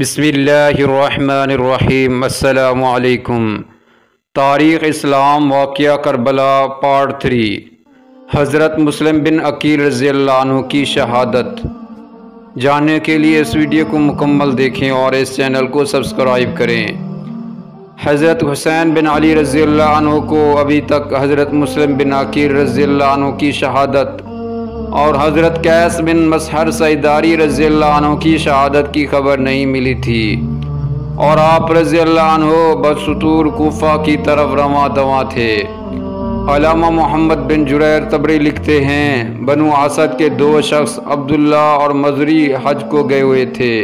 بسم اللہ الرحمن الرحیم۔ السلام علیکم۔ تاریخ اسلام واقعہ کربلا پارٹ 3۔ حضرت مسلم بن عقیل رضی اللہ عنہ کی شہادت جاننے کے لیے اس ویڈیو کو مکمل دیکھیں اور اس چینل کو سبسکرائب کریں۔ حضرت حسین بن علی رضی اللہ عنہ کو ابھی تک حضرت مسلم بن عقیل رضی اللہ عنہ کی شہادت اور حضرت قیس بن مسحر سیداری رضی اللہ عنہ کی شہادت کی خبر نہیں ملی تھی، اور آپ رضی اللہ عنہ بدستور کوفہ کی طرف رواں دواں تھے۔ علامہ محمد بن جریر طبری لکھتے ہیں، بنو اسد کے دو شخص عبداللہ اور مزری حج کو گئے ہوئے تھے۔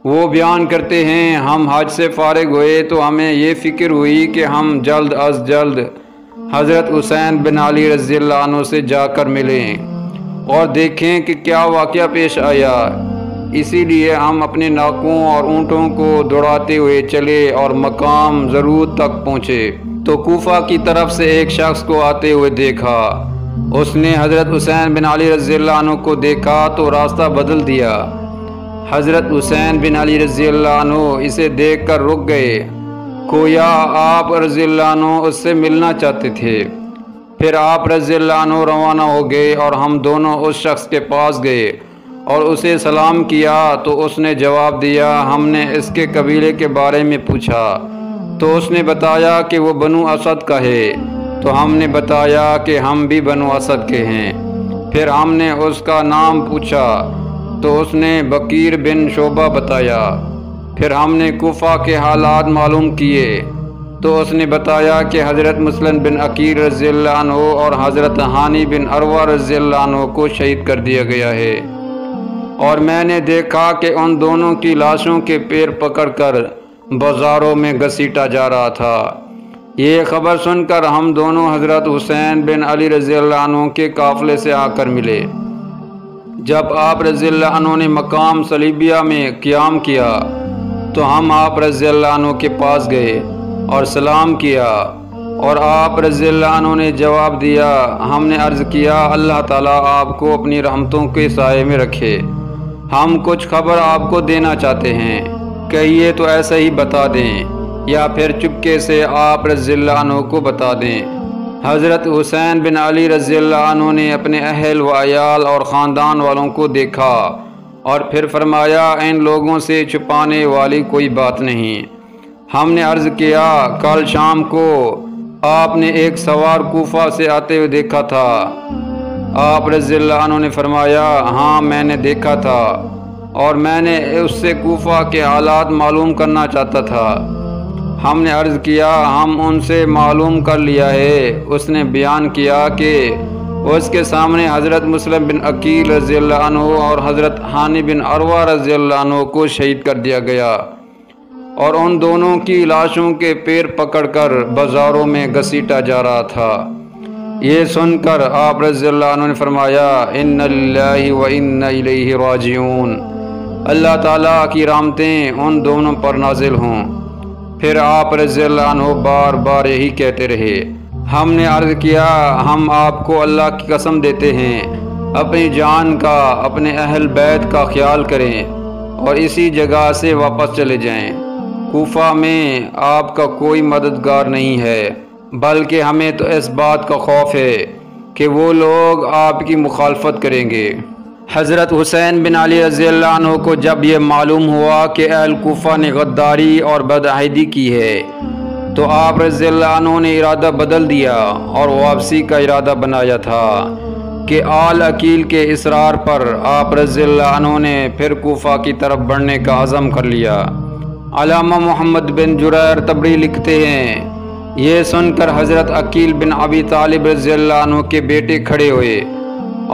وہ بیان کرتے ہیں، ہم حج سے فارغ ہوئے تو ہمیں یہ فکر ہوئی کہ ہم جلد از جلد حضرت حسین بن علی رضی اللہ عنہ سے جا کر ملیں اور دیکھیں کہ کیا واقعہ پیش آیا۔ اسی لیے ہم اپنے ناکوں اور اونٹوں کو دوڑاتے ہوئے چلے اور مقام ضرور تک پہنچے تو کوفہ کی طرف سے ایک شخص کو آتے ہوئے دیکھا۔ اس نے حضرت حسین بن علی رضی اللہ عنہ کو دیکھا تو راستہ بدل دیا۔ حضرت حسین بن علی رضی اللہ عنہ اسے دیکھ کر رک گئے، گویا آپ رضی اللہ عنہ اس سے ملنا چاہتے تھے۔ پھر آپ رضی اللہ عنہ روانہ ہو گئے اور ہم دونوں اس شخص کے پاس گئے اور اسے سلام کیا تو اس نے جواب دیا۔ ہم نے اس کے قبیلے کے بارے میں پوچھا تو اس نے بتایا کہ وہ بنو اسد کا ہے، تو ہم نے بتایا کہ ہم بھی بنو اسد کے ہیں۔ پھر ہم نے اس کا نام پوچھا تو اس نے بکیر بن شعبہ بتایا۔ پھر ہم نے کوفہ کے حالات معلوم کیے تو اس نے بتایا کہ حضرت مسلم بن عقیل رضی اللہ عنہ اور حضرت ہانی بن عروہ رضی اللہ عنہ کو شہید کر دیا گیا ہے، اور میں نے دیکھا کہ ان دونوں کی لاشوں کے پیر پکڑ کر بازاروں میں گھسیٹا جا رہا تھا۔ یہ خبر سن کر ہم دونوں حضرت حسین بن علی رضی اللہ عنہ کے قافلے سے آ کر ملے۔ جب آپ رضی اللہ عنہ نے مقام صلیبیہ میں قیام کیا تو ہم آپ رضی اللہ عنہ کے پاس گئے اور سلام کیا، اور آپ رضی اللہ عنہ نے جواب دیا۔ ہم نے عرض کیا، اللہ تعالیٰ آپ کو اپنی رحمتوں کے سائے میں رکھے، ہم کچھ خبر آپ کو دینا چاہتے ہیں، کہیے تو ایسا ہی بتا دیں یا پھر چپکے سے آپ رضی اللہ عنہ کو بتا دیں۔ حضرت حسین بن علی رضی اللہ عنہ نے اپنے اہل و عیال اور خاندان والوں کو دیکھا اور پھر فرمایا، ان لوگوں سے چھپانے والی کوئی بات نہیں۔ ہم نے عرض کیا، کل شام کو آپ نے ایک سوار کوفہ سے آتے ہوئے دیکھا تھا؟ آپ رضی اللہ عنہ نے فرمایا، ہاں میں نے دیکھا تھا، اور میں نے اس سے کوفہ کے حالات معلوم کرنا چاہتا تھا۔ ہم نے عرض کیا، ہم ان سے معلوم کر لیا ہے۔ اس نے بیان کیا کہ اس کے سامنے حضرت مسلم بن عقیل رضی اللہ عنہ اور حضرت ہانی بن عروہ رضی اللہ عنہ کو شہید کر دیا گیا، اور ان دونوں کی لاشوں کے پیر پکڑ کر بازاروں میں گھسیٹا جا رہا تھا۔ یہ سن کر آپ رضی اللہ عنہ نے فرمایا، ان للہ و انا الیہ راجعون، اللہ تعالیٰ کی رحمتیں ان دونوں پر نازل ہوں۔ پھر آپ رضی اللہ عنہ بار بار یہی کہتے رہے۔ ہم نے عرض کیا، ہم آپ کو اللہ کی قسم دیتے ہیں، اپنی جان کا، اپنے اہل بیت کا خیال کریں اور اسی جگہ سے واپس چلے جائیں۔ کوفہ میں آپ کا کوئی مددگار نہیں ہے، بلکہ ہمیں تو اس بات کا خوف ہے کہ وہ لوگ آپ کی مخالفت کریں گے۔ حضرت حسین بن علی رضی اللہ عنہ کو جب یہ معلوم ہوا کہ اہل کوفہ نے غداری اور بدعہدی کی ہے تو آپ رضی اللہ عنہ نے ارادہ بدل دیا اور واپسی کا ارادہ بنایا تھا کہ آل عقیل کے اصرار پر آپ رضی اللہ عنہ نے پھر کوفہ کی طرف بڑھنے کا عزم کر لیا۔ علامہ محمد بن جریر طبری لکھتے ہیں، یہ سن کر حضرت عقیل بن ابی طالب رضی اللہ عنہ کے بیٹے کھڑے ہوئے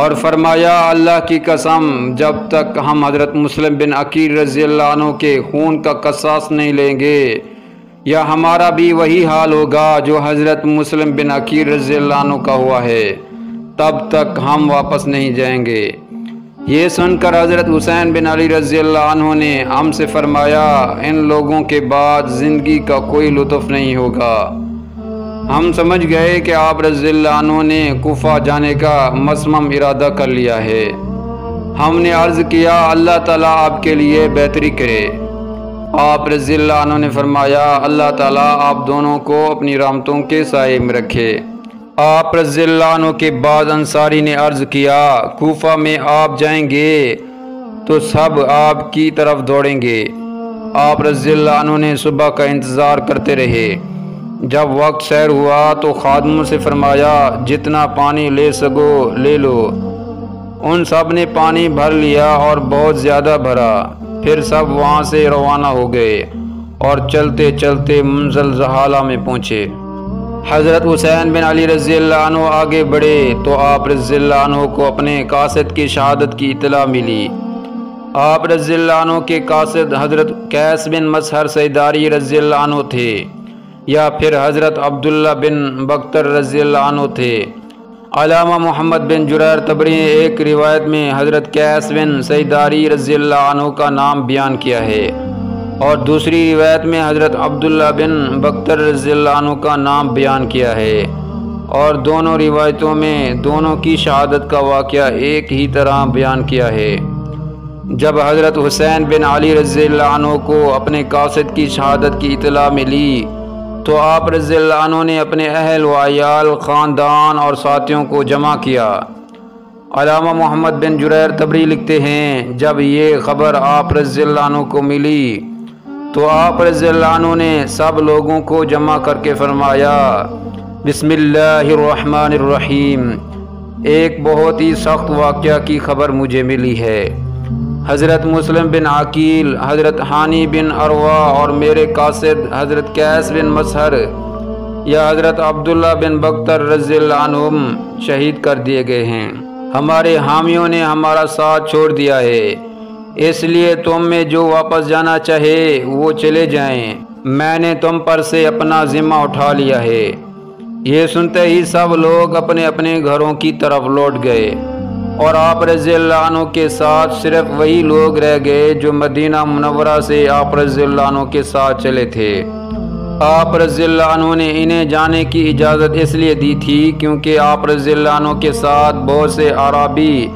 اور فرمایا، اللہ کی قسم، جب تک ہم حضرت مسلم بن عقیل رضی اللہ عنہ کے خون کا قصاص نہیں لیں گے، یا ہمارا بھی وہی حال ہوگا جو حضرت مسلم بن عقیل رضی اللہ عنہ کا ہوا ہے، تب تک ہم واپس نہیں جائیں گے۔ یہ سن کر حضرت حسین بن علی رضی اللہ عنہ نے ہم سے فرمایا، ان لوگوں کے بعد زندگی کا کوئی لطف نہیں ہوگا۔ ہم سمجھ گئے کہ آپ رضی اللہ عنہ نے کوفہ جانے کا مصمم ارادہ کر لیا ہے۔ ہم نے عرض کیا، اللہ تعالیٰ آپ کے لیے بہتری کرے۔ آپ رضی اللہ عنہ نے فرمایا اللہ تعالیٰ آپ دونوں کو اپنی رحمتوں کے سائے میں رکھے۔ آپ رضی اللہ عنہ کے بعد انصاری نے عرض کیا کوفہ میں آپ جائیں گے تو سب آپ کی طرف دوڑیں گے۔ آپ رضی اللہ عنہ نے صبح کا انتظار کرتے رہے۔ جب وقت سیر ہوا تو خادموں سے فرمایا جتنا پانی لے سکو لے لو۔ ان سب نے پانی بھر لیا اور بہت زیادہ بھرا۔ پھر سب وہاں سے روانہ ہو گئے اور چلتے چلتے منزل زحالہ میں پہنچے۔ حضرت حسین بن علی رضی اللہ عنہ آگے بڑھے تو آپ رضی اللہ عنہ کو اپنے قاصد کی شہادت کی اطلاع ملی۔ آپ رضی اللہ عنہ کے قاصد حضرت قیس بن مسہر سیداری رضی اللہ عنہ تھے یا پھر حضرت عبداللہ بن بختر رضی اللہ عنہ تھے۔ علامہ محمد بن جریر طبری نے ایک روایت میں حضرت قیس بن سیداری رضی اللہ عنہ کا نام بیان کیا ہے اور دوسری روایت میں حضرت عبداللہ بن بختر رضی اللہ عنہ کا نام بیان کیا ہے، اور دونوں روایتوں میں دونوں کی شہادت کا واقعہ ایک ہی طرح بیان کیا ہے۔ جب حضرت حسین بن علی رضی اللہ عنہ کو اپنے قاصد کی شہادت کی اطلاع ملی تو آپ رضی اللہ عنہ نے اپنے اہل و عیال، خاندان اور ساتھیوں کو جمع کیا۔ علامہ محمد بن جریر طبری لکھتے ہیں جب یہ خبر آپ رضی اللہ عنہ کو ملی تو آپ رضی اللہ عنہ نے سب لوگوں کو جمع کر کے فرمایا بسم اللہ الرحمن الرحیم، ایک بہت ہی سخت واقعہ کی خبر مجھے ملی ہے۔ حضرت مسلم بن عقیل، حضرت ہانی بن عروہ اور میرے قاصد حضرت قیس بن مسہر یا حضرت عبداللہ بن بختر رضی اللہ عنہم شہید کر دیے گئے ہیں۔ ہمارے حامیوں نے ہمارا ساتھ چھوڑ دیا ہے، اس لیے تم میں جو واپس جانا چاہے وہ چلے جائیں، میں نے تم پر سے اپنا ذمہ اٹھا لیا ہے۔ یہ سنتے ہی سب لوگ اپنے اپنے گھروں کی طرف لوٹ گئے اور آپ رضی اللہ عنہ کے ساتھ صرف وہی لوگ رہ گئے جو مدینہ منورہ سے آپ رضی اللہ عنہ کے ساتھ چلے تھے۔ آپ رضی اللہ عنہ نے انہیں جانے کی اجازت اس لیے دی تھی کیونکہ آپ رضی اللہ عنہ کے ساتھ بہت سے اعرابی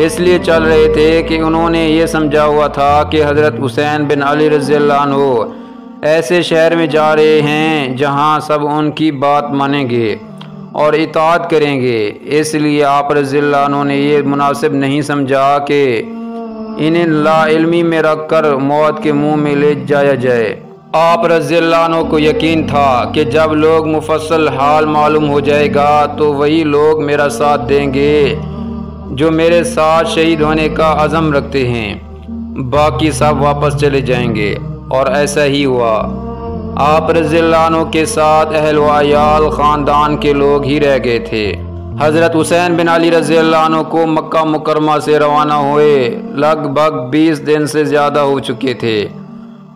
اس لیے چل رہے تھے کہ انہوں نے یہ سمجھا ہوا تھا کہ حضرت حسین بن علی رضی اللہ عنہ ایسے شہر میں جا رہے ہیں جہاں سب ان کی بات مانیں گے اور اطاعت کریں گے، اس لیے آپ رضی اللہ عنہ نے یہ مناسب نہیں سمجھا کہ انہیں لا علمی میں رکھ کر موت کے منہ میں لے جایا جائے۔ آپ رضی اللہ عنہ کو یقین تھا کہ جب لوگ مفصل حال معلوم ہو جائے گا تو وہی لوگ میرا ساتھ دیں گے جو میرے ساتھ شہید ہونے کا عزم رکھتے ہیں، باقی سب واپس چلے جائیں گے، اور ایسا ہی ہوا۔ آپ رضی اللہ عنہ کے ساتھ اہل و عیال، خاندان کے لوگ ہی رہ گئے تھے۔ حضرت حسین بن علی رضی اللہ عنہ کو مکہ مکرمہ سے روانہ ہوئے لگ بھگ 20 دن سے زیادہ ہو چکے تھے،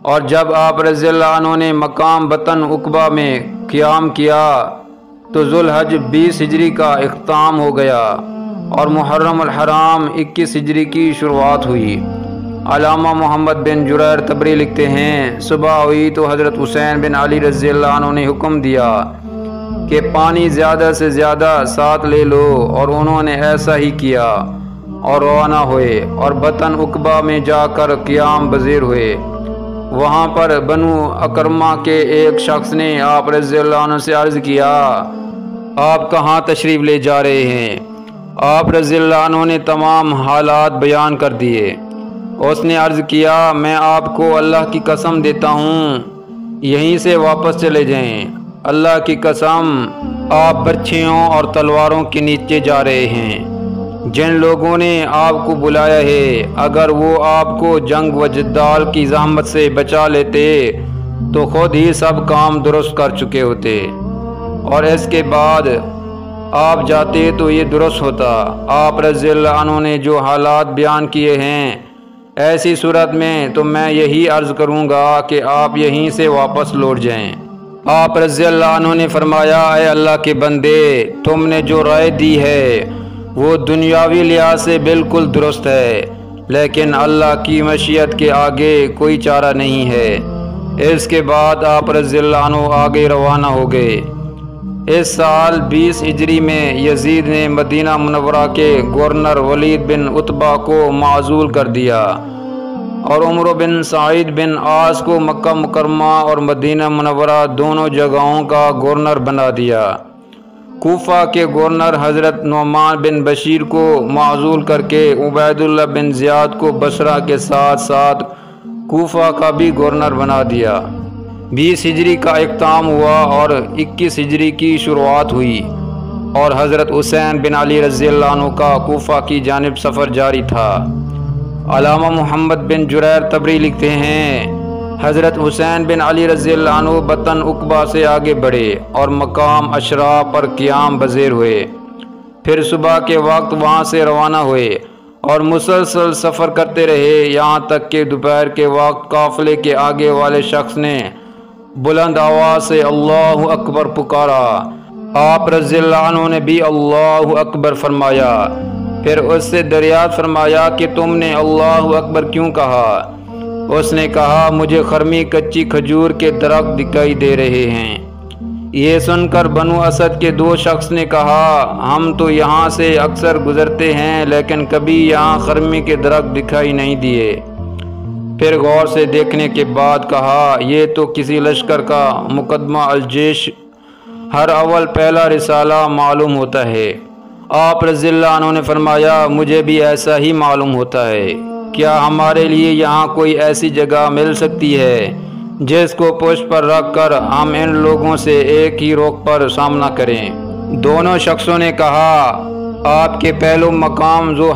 اور جب آپ رضی اللہ عنہ نے مقام بطن عقبہ میں قیام کیا تو ذوالحج 20 ہجری کا اختتام ہو گیا اور محرم الحرام 21 ہجری کی شروعات ہوئی۔ علامہ محمد بن جریر طبری لکھتے ہیں صبح ہوئی تو حضرت حسین بن علی رضی اللہ عنہ نے حکم دیا کہ پانی زیادہ سے زیادہ ساتھ لے لو، اور انہوں نے ایسا ہی کیا اور روانہ ہوئے اور بطن عقبہ میں جا کر قیام پذیر ہوئے۔ وہاں پر بنو اکرمہ کے ایک شخص نے آپ رضی اللہ عنہ سے عرض کیا آپ کہاں تشریف لے جا رہے ہیں؟ آپ رضی اللہ عنہ نے تمام حالات بیان کر دیے۔ اس نے عرض کیا میں آپ کو اللہ کی قسم دیتا ہوں یہیں سے واپس چلے جائیں، اللہ کی قسم آپ برچھیوں اور تلواروں کے نیچے جا رہے ہیں۔ جن لوگوں نے آپ کو بلایا ہے اگر وہ آپ کو جنگ و جدال کی زحمت سے بچا لیتے تو خود ہی سب کام درست کر چکے ہوتے، اور اس کے بعد آپ جاتے تو یہ درست ہوتا۔ آپ رضی اللہ عنہ نے جو حالات بیان کیے ہیں ایسی صورت میں تو میں یہی عرض کروں گا کہ آپ یہیں سے واپس لوٹ جائیں۔ آپ رضی اللہ عنہ نے فرمایا اے اللہ کے بندے، تم نے جو رائے دی ہے وہ دنیاوی لحاظ سے بالکل درست ہے، لیکن اللہ کی مشیت کے آگے کوئی چارہ نہیں ہے۔ اس کے بعد آپ رضی اللہ عنہ آگے روانہ ہو گئے۔ اس سال 20 ہجری میں یزید نے مدینہ منورہ کے گورنر ولید بن عتبہ کو معزول کر دیا اور عمر بن سعید بن عاص کو مکہ مکرمہ اور مدینہ منورہ دونوں جگہوں کا گورنر بنا دیا۔ کوفہ کے گورنر حضرت نعمان بن بشیر کو معزول کر کے عبید اللہ بن زیاد کو بصرہ کے ساتھ ساتھ کوفہ کا بھی گورنر بنا دیا۔ 20 ہجری کا اختتام ہوا اور 21 ہجری کی شروعات ہوئی اور حضرت حسین بن علی رضی اللہ عنہ کا کوفہ کی جانب سفر جاری تھا۔ علامہ محمد بن جریر طبری لکھتے ہیں حضرت حسین بن علی رضی اللہ عنہ بطن عقبہ سے آگے بڑھے اور مقام اشرا پر قیام بزیر ہوئے، پھر صبح کے وقت وہاں سے روانہ ہوئے اور مسلسل سفر کرتے رہے یہاں تک کہ دوپہر کے وقت قافلے کے آگے والے شخص نے بلند آواز سے اللہ اکبر پکارا۔ آپ رضی اللہ عنہ نے بھی اللہ اکبر فرمایا، پھر اس سے دریافت فرمایا کہ تم نے اللہ اکبر کیوں کہا؟ اس نے کہا مجھے خرمی کچی کھجور کے درخت دکھائی دے رہے ہیں۔ یہ سن کر بنو اسد کے 2 شخص نے کہا ہم تو یہاں سے اکثر گزرتے ہیں لیکن کبھی یہاں خرمی کے درخت دکھائی نہیں دیے۔ پھر غور سے دیکھنے کے بعد کہا یہ تو کسی لشکر کا مقدمہ الجیش ہر اول پہلا رسالہ معلوم ہوتا ہے۔ آپ رضی اللہ عنہ نے فرمایا مجھے بھی ایسا ہی معلوم ہوتا ہے، کیا ہمارے لیے یہاں کوئی ایسی جگہ مل سکتی ہے جس کو پشت پر رکھ کر ہم ان لوگوں سے ایک ہی روک پر سامنا کریں؟ دونوں شخصوں نے کہا آپ کے پہلو مقام ذو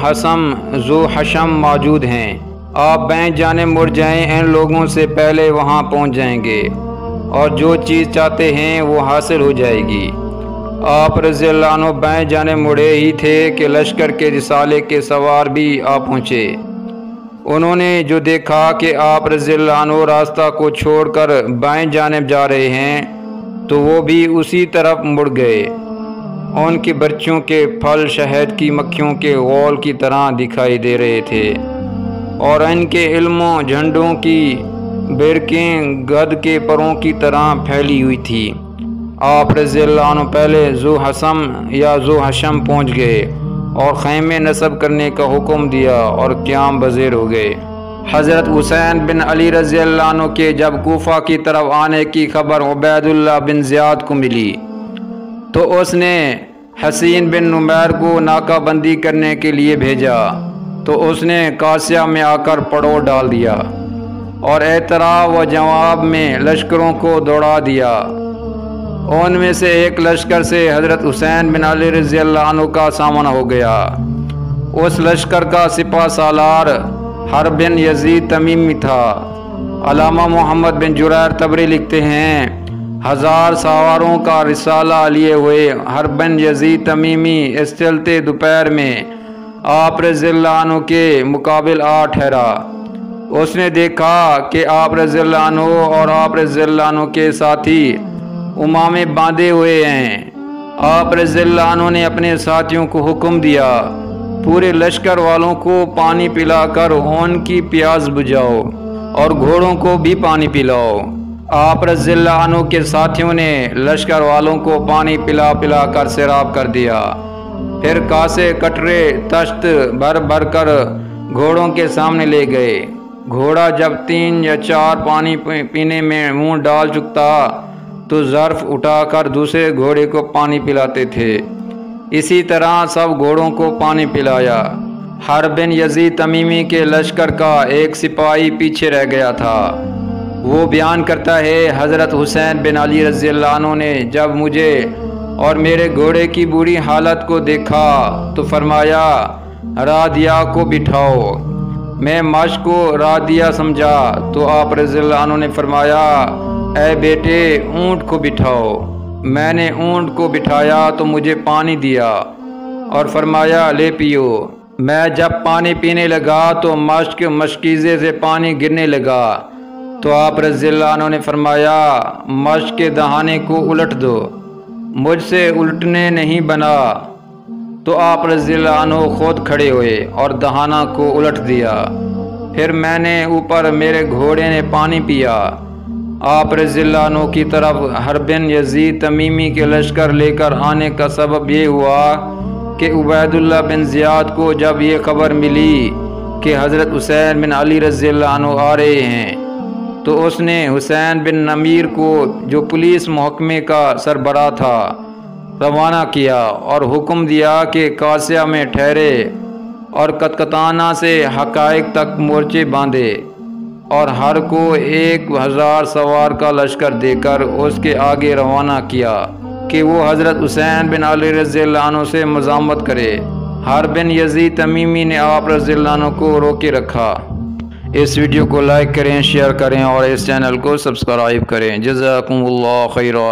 حشم موجود ہیں، آپ بائیں جانب مڑ جائیں، ان لوگوں سے پہلے وہاں پہنچ جائیں گے اور جو چیز چاہتے ہیں وہ حاصل ہو جائے گی۔ آپ رضی اللہ عنہ بائیں جانب مڑے ہی تھے کہ لشکر کے رسالے کے سوار بھی آ پہنچے۔ انہوں نے جو دیکھا کہ آپ رضی اللہ عنہ راستہ کو چھوڑ کر بائیں جانب جا رہے ہیں تو وہ بھی اسی طرف مڑ گئے۔ ان کے برچوں کے پھل شہد کی مکھیوں کے غول کی طرح دکھائی دے رہے تھے اور ان کے علموں جھنڈوں کی برکیں گدھ کے پروں کی طرح پھیلی ہوئی تھی۔ آپ رضی اللہ عنہ پہلے ذو حشم پہنچ گئے اور خیمے نصب کرنے کا حکم دیا اور قیام بزیر ہو گئے۔ حضرت حسین بن علی رضی اللہ عنہ کے جب کوفہ کی طرف آنے کی خبر عبید اللہ بن زیاد کو ملی تو اس نے حسین بن نمیر کو ناکہ بندی کرنے کے لیے بھیجا، تو اس نے قاسیہ میں آ کر پڑاؤ ڈال دیا اور اعتراف و جواب میں لشکروں کو دوڑا دیا۔ ان میں سے ایک لشکر سے حضرت حسین بن علی رضی اللہ عنہ کا سامنا ہو گیا۔ اس لشکر کا سپہ سالار حرب بن یزید تمیمی تھا۔ علامہ محمد بن جریر طبری لکھتے ہیں 1000 سواروں کا رسالہ لیے ہوئے حرب بن یزید تمیمی اس چلتے دوپہر میں آپ رضی اللہ عنہ کے مقابل آ ٹھہرا۔ اس نے دیکھا کہ آپ رضی اللہ عنہ اور آپ رضی اللہ عنہ کے ساتھی امامے باندھے ہوئے ہیں۔ آپ رضی اللہ عنہ نے اپنے ساتھیوں کو حکم دیا پورے لشکر والوں کو پانی پلا کر ان کی پیاس بجھاؤ اور گھوڑوں کو بھی پانی پلاؤ۔ آپ رضی اللہ عنہ کے ساتھیوں نے لشکر والوں کو پانی پلا پلا کر سیراب کر دیا، پھر کاسے کٹرے تشت بھر بھر کر گھوڑوں کے سامنے لے گئے۔ گھوڑا جب 3 یا 4 پانی پینے میں منہ ڈال چکتا تو ظرف اٹھا کر دوسرے گھوڑے کو پانی پلاتے تھے۔ اسی طرح سب گھوڑوں کو پانی پلایا۔ حرب بن یزید تمیمی کے لشکر کا ایک سپاہی پیچھے رہ گیا تھا۔ وہ بیان کرتا ہے حضرت حسین بن علی رضی اللہ عنہ نے جب مجھے اور میرے گھوڑے کی بری حالت کو دیکھا تو فرمایا رادیا کو بٹھاؤ۔ میں مشق کو رادیا سمجھا تو آپ رضی اللہ عنہ نے فرمایا اے بیٹے اونٹ کو بٹھاؤ۔ میں نے اونٹ کو بٹھایا تو مجھے پانی دیا اور فرمایا لے پیو۔ میں جب پانی پینے لگا تو مشکیزے سے پانی گرنے لگا تو آپ رضی اللہ عنہ نے فرمایا مشق کے دہانے کو الٹ دو، مجھ سے الٹنے نہیں بنا۔ تو آپ رضی اللہ عنہ خود کھڑے ہوئے اور دہانہ کو الٹ دیا، پھر میں نے اوپر میرے گھوڑے نے پانی پیا۔ آپ رضی اللہ عنہ کی طرف حرب بن یزید تمیمی کے لشکر لے کر آنے کا سبب یہ ہوا کہ عبید اللہ بن زیاد کو جب یہ خبر ملی کہ حضرت حسین بن علی رضی اللہ عنہ آ رہے ہیں، تو اس نے حسین بن نمیر کو، جو پولیس محکمے کا سربراہ تھا، روانہ کیا اور حکم دیا کہ قاسیہ میں ٹھہرے اور قطقطانہ سے حقائق تک مورچے باندھے، اور ہر کو 1000 سوار کا لشکر دے کر اس کے آگے روانہ کیا کہ وہ حضرت حسین بن علی رضی اللہ عنہ سے مزاحمت کرے۔ ہر بن یزید تمیمی نے آپ رضی اللہ عنہ کو روکے رکھا۔ اس ویڈیو کو لائک کریں، شیئر کریں اور اس چینل کو سبسکرائب کریں۔ جزاکم اللہ خیرا۔